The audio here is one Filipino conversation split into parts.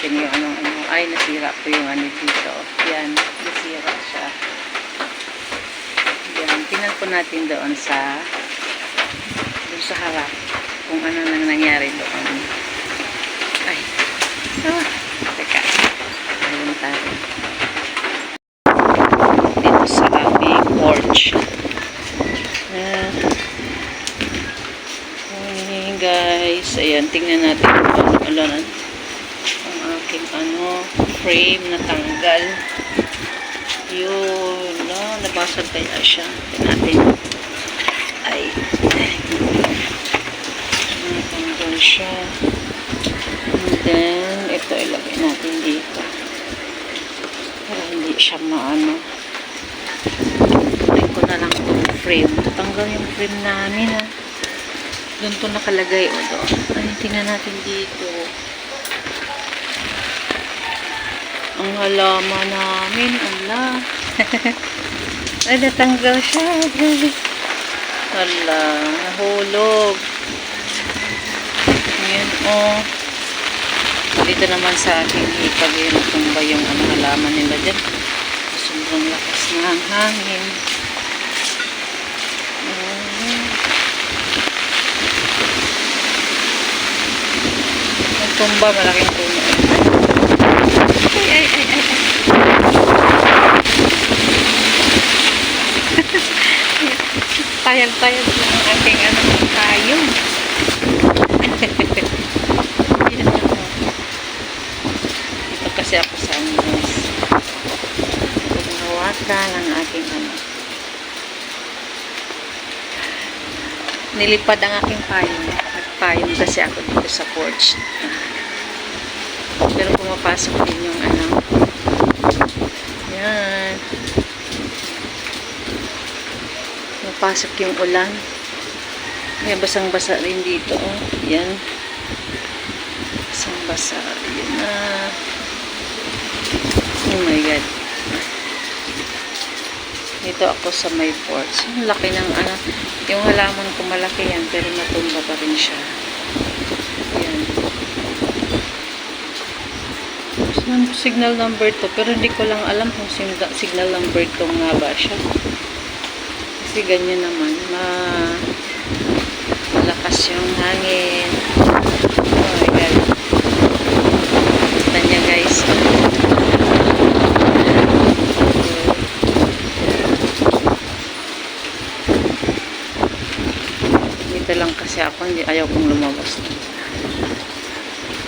natin yung ay nasira po yung dito. Yan, nasira siya. Yan, tingnan po natin doon sa harap kung ano nang nangyari doon. Ay, teka, ayun tayo. Dito sa aming porch. Guys, ayan, tingnan natin kung ang aking frame na tanggal. Yun, nabasag kaya siya. Tingnan natin. Ay, natanggal siya. And then, ito ilagay natin dito. Para hindi siya Tuloy ko na lang itong frame. Natanggal yung frame namin, Doon to nakalagay, doon. Ay, tingnan natin dito. Ang halaman namin, ay, natanggal siya. Hala, nahulog. Ayan, dito naman sa ating hipag, yun, natumba yung halaman nila dyan. Sobrang lakas ng hangin. Tumba, malaking puno. Ay. Tayag-tayag lang ang aking kayong. Ito kasi ako sa nawatan ang aking nilipad ang aking payong. Nagpayong kasi ako dito sa porch. Pero pumapasok din yung yan. Pumapasok yung ulan. May basang-basa rin dito. Yan. Basang-basa. Yan na. Oh my God. Dito ako sa my porch. Ang laki ng yung halaman ko malaki yan, pero natumba pa rin siya. Yan. Signal number 2, pero hindi ko lang alam kung signal number 2 nga ba siya. Kasi ganyan naman, malakas yung hangin. Oh my God. Kita niya guys. Dito lang kasi ako, ayaw kong lumabas.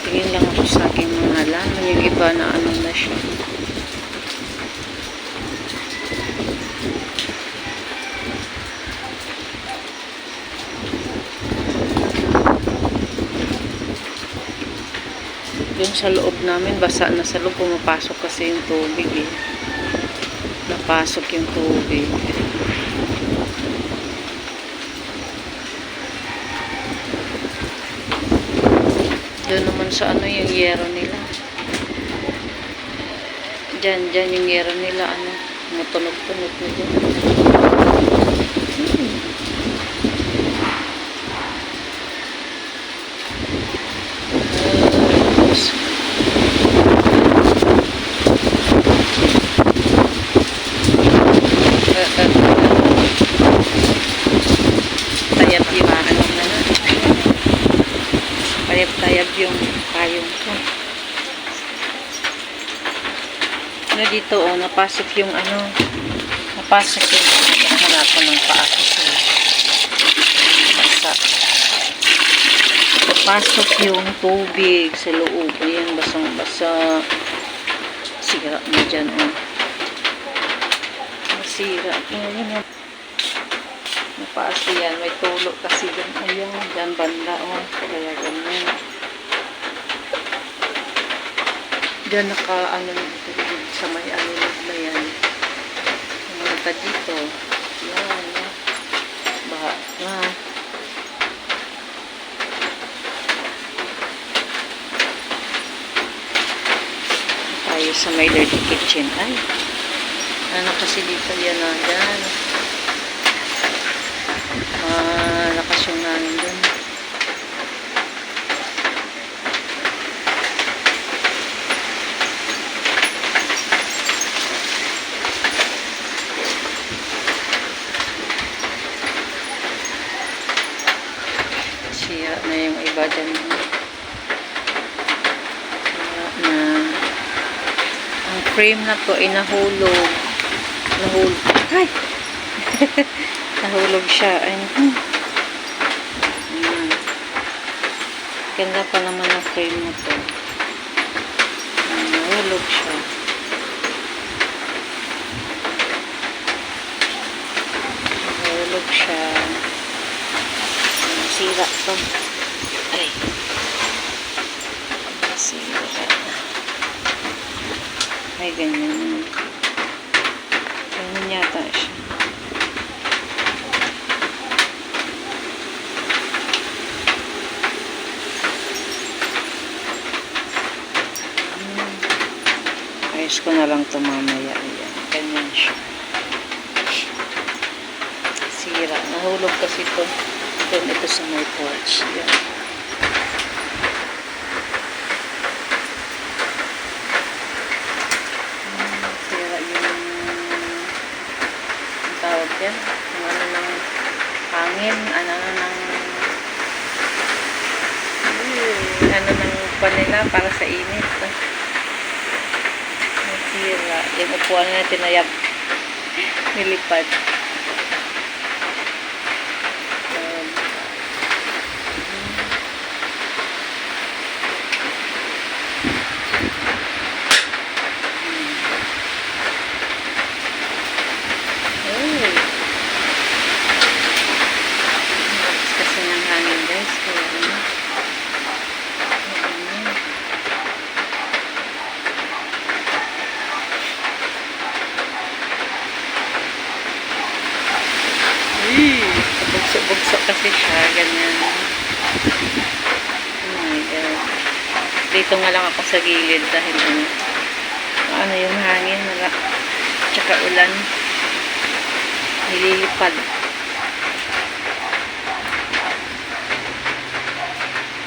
Tingin lang ako sa aking mga halaman. Yung iba na na siya. Doon sa loob namin, basa na sa loob. Pumapasok kasi yung tubig Napasok yung tubig. Doon naman sa yung yero nila. Diyan yung yero nila, tumutunog-tunog na dyan. Tayab tayab yung payong ko. Dito napasok yung napasok yung hanapan ng paa ko sa basa. Napasok yung tubig sa loob. Ayan, basang-basa. Sira na dyan, Masira. Ayan, napaas yan. May tulo kasi dyan. Ayan, dyan banda, Kaya ganyan. Diyan dito sa may na yan. Pumunta dito. Yan, baha na. Tayo sa may dirty kitchen. Ay, kasi dito yan dyan. Lakas yung hangin dun. Sira na yung iba dyan. Sira na. Ang frame na to ay nahulog. Ay! Nahulog siya. Ayun. Ayan. Ganda pa naman ang frame na to. Nahulog siya. Nahulog siya. Sira to. Ay. Sira. Ay, ganyan. Ganyan yata siya. Ayos ko na lang ito mamaya. Ayan. Ganyan siya. Sira. Nahulog kasi ito. Ito sa my porch. Ayan. Sira yung tawag yan. Ano ng hangin. Ano ng panila para sa init. Sira. Yung upuan na tinayap. Nilipad. Kasi ng hangin guys. Kaya ano. Bugso kasi siya, ganyan. Oh my God. Dito nga lang ako sa gilid dahil ano yung hangin, tsaka ulan. Nililipad.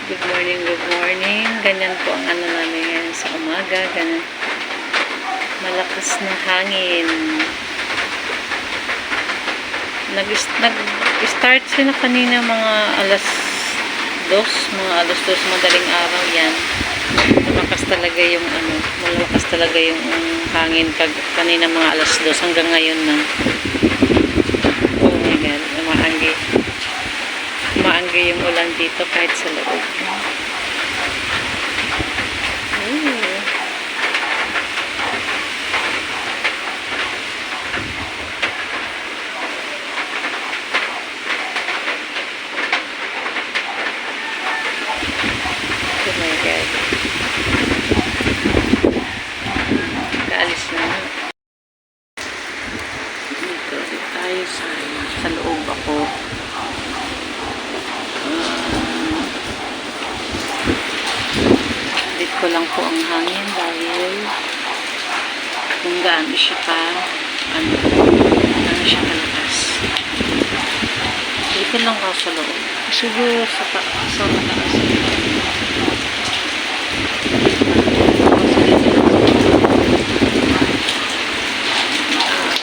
Good morning, good morning. Ganyan po ang ano namin ngayon sa umaga. Ganyan. Malakas na hangin. Nag-start sila kanina mga alas 2, madaling araw yan. Malakas talaga yung hangin kanina mga alas 2 hanggang ngayon na. Oh my God, umaanggi yung ulan dito kahit sa loob. Oh my God. Kaalis na. Dito tayo sa loob ako. Dito ko lang po ang hangin dahil kung gaano siya kalakas. Dito lang ako sa loob. Siguro sa taas.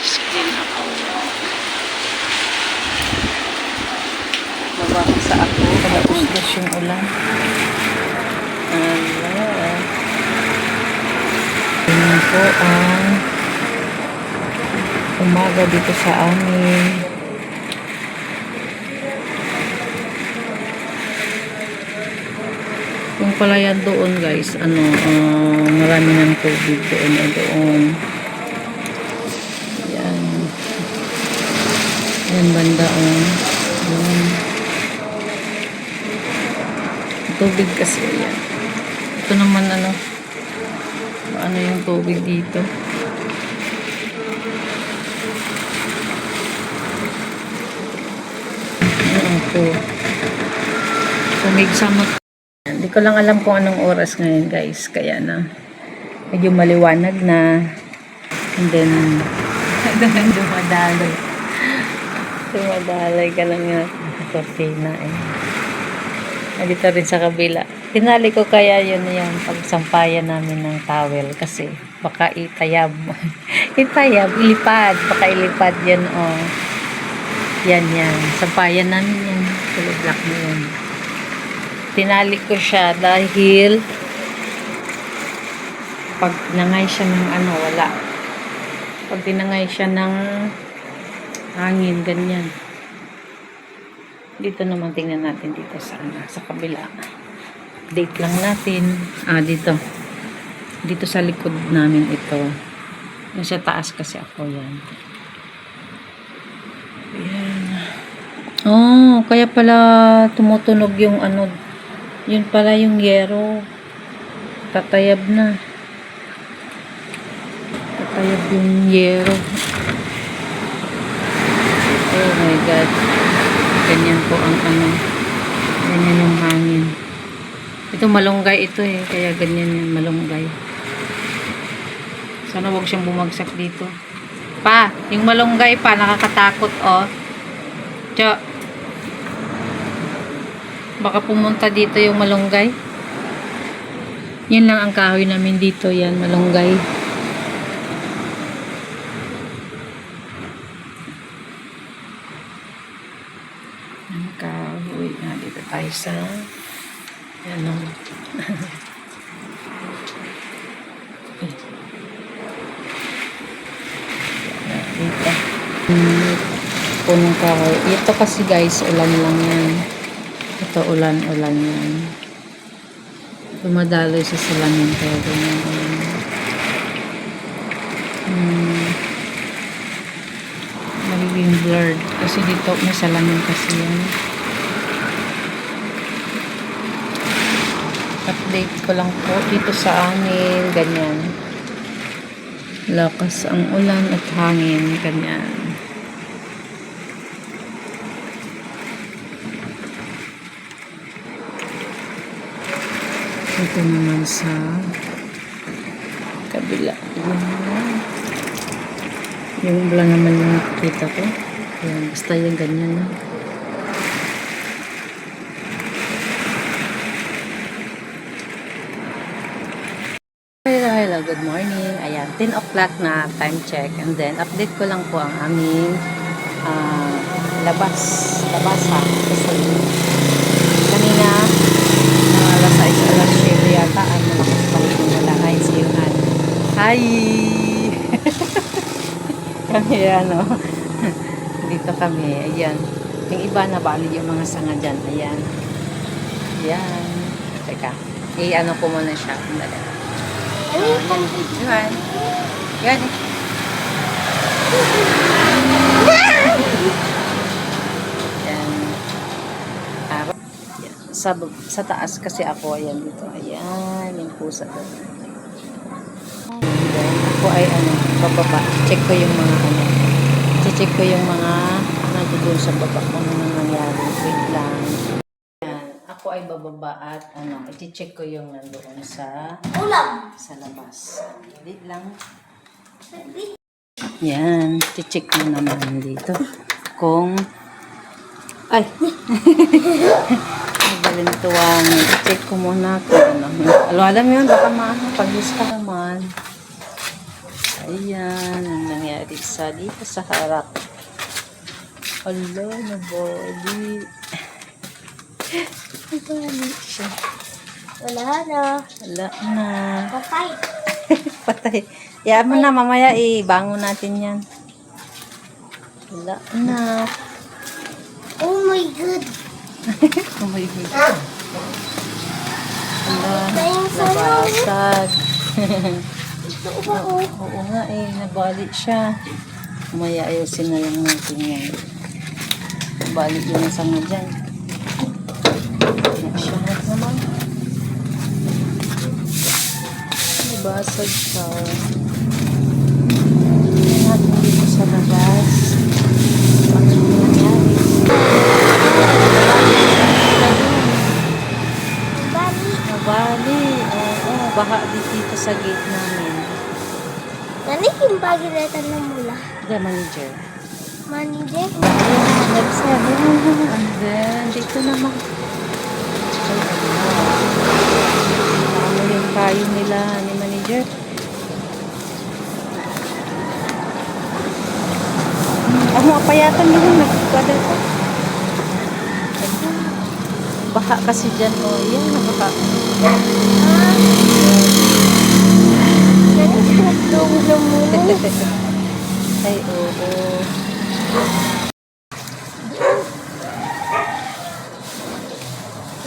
Screen ako. Mabasa ako. Kalabos yung ulan. Tingnan po ang umaga dito sa amin. Kung pala yan doon guys, marami ng tubig doon. Yan. Yan banda Yan. Tubig kasi yan. Ito naman ano yung tubig dito. Ano po. Pumigsama. Hindi ko lang alam kung anong oras ngayon guys. Kaya medyo maliwanag na. And then dumadalay ka lang yung kortina dito rin sa kabila. Tinali ko kaya yun yung pagsampayan namin ng towel kasi baka ilipad. Baka ilipad yan Yan. Sampayan namin yan. Tulog block mo yun. tinali ko siya dahil pag tinangay siya ng ano, wala. Pag tinangay siya ng hangin, ganyan. Dito naman tingnan natin dito sa kabila. Date lang natin. Dito. Dito sa likod namin ito. Nasa taas kasi ako yan. Ayan. Oh, kaya pala tumutunog yung ano. Yun pala yung yero. Tatayab na. Tatayab yung yero. Oh my God. Ganyan po ang ano. Ganyan yung hangin. Ito malunggay ito eh. Kaya ganyan yung malunggay. Sana wag siyang bumagsak dito. Pa, yung malunggay pa. Nakakatakot oh. Tiyo. Baka pumunta dito yung malunggay. Yan lang ang kahoy namin dito. Yan, malunggay. Ang kahoy. Dito tayo sa yan o. Dito. Punong kahoy. Ito kasi guys, ulan lang yan. Ito ulan-ulan yan. Dumadaloy sa salamin kaya ganyan. Magiging blurred kasi dito may salamin kasi yan. Update ko lang po dito sa amin, ganyan. Lakas ang ulan at hangin, ganyan. Ito naman sa kabila. Yung ulan naman yung nakikita ko. Ayan, basta yung ganyan na. Hello, good morning. Ayan, 10 o'clock na time check. And then, update ko lang po ang aming labasa. Kasi kanina, alas 6, alas 7 yata, malakas pa rin wala. Ay, siyuhan. Hi! Kami, ano, dito kami. Ayan. Yung iba na bali yung mga sanga dyan. Ayan. Ayan. Teka. I-ano ko muna siya. Dali. Yan. Yan. Sa taas kasi ako. Ayan dito. Ayan. Yung pusa doon. Ayan. Ako ay bababa. Check ko yung mga check ko yung mga doon sa baba kung ano nangyari. Wait lang. Ako ay bababa at i-check ko yung nandoon sa labas. Wait lang. Yan, i-check mo naman dito. Kung ay balintuan, i-check ko muna kung alam mo yun, baka pag-lista naman. Ayan, ang nangyari dito sa harap. Hala, nabali. Nabali siya. Wala na. Wala na. Patay. Patay. Yan mo na, mamaya bangon natin yan. Wala na. Oh my God. Oh my God. Wala. Nabasag. Oo nga nabali siya. Mamaya ayusin na lang natin yan. Nabali yung sanga dyan. Siya naman. Nabasag siya. Natin dito sa labas. Ano yung nangyari? Nabali. Oo, baha dito sa gate namin. Nanik yung bagilatan na mula. The manager. Manager? Ayan, nagsabi. And then, dito naman. Ay, ano yung kayo nila ni manager? Ang mga payatan nila nagkwadal ko. Baha kasi dyan, oh. Yan, baha. Nani, pinagtungo na mula. Ay, oo.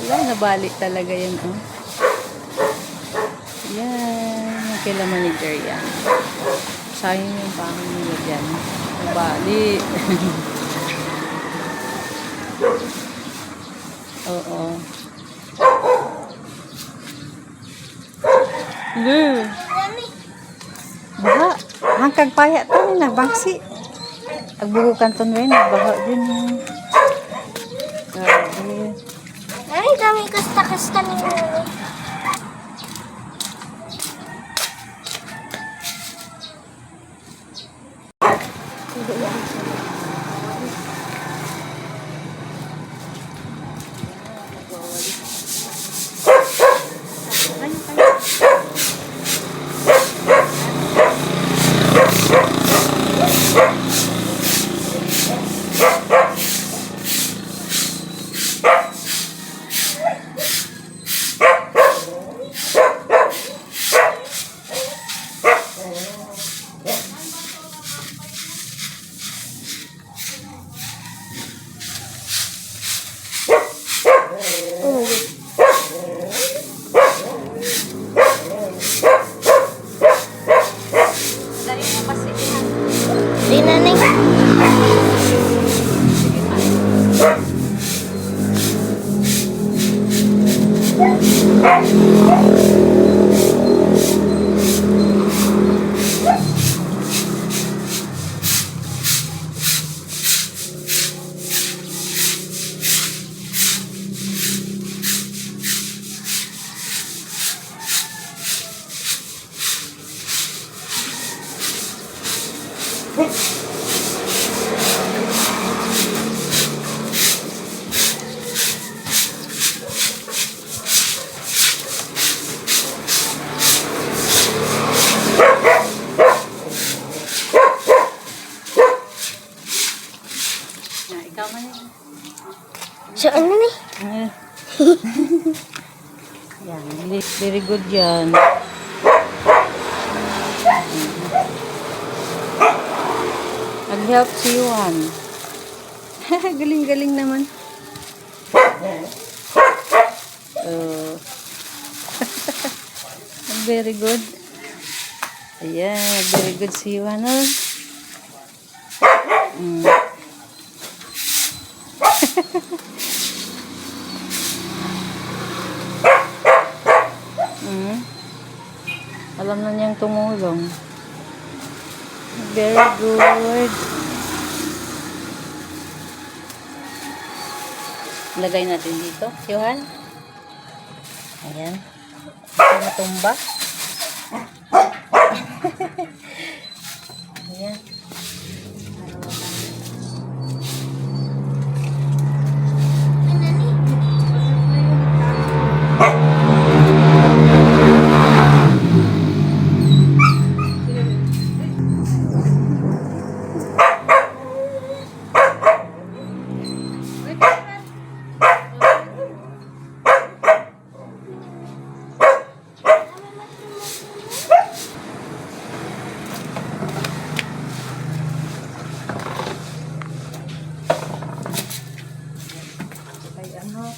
Wala, nabalik talaga yan, oh. Yan, yung kila manager yan. Sayang yung pangin nila dyan. Nabalik. Oo. Lul. Baha. Hangkag paya to na bangsi. Agbuhukan to rin. Baha din. Grabe. Nani, dami kasta-kasta ni mula. Di nani. Ikaw man yan. So, ano ni? Yan, very good yan. Nag-help si Juan. Galing-galing naman. Very good. Ayan, very good si Juan. Alam na niyang tumulong. Very good. Lagay natin dito. Johan. Ayan. Matumba. Ayan. Ay, ano?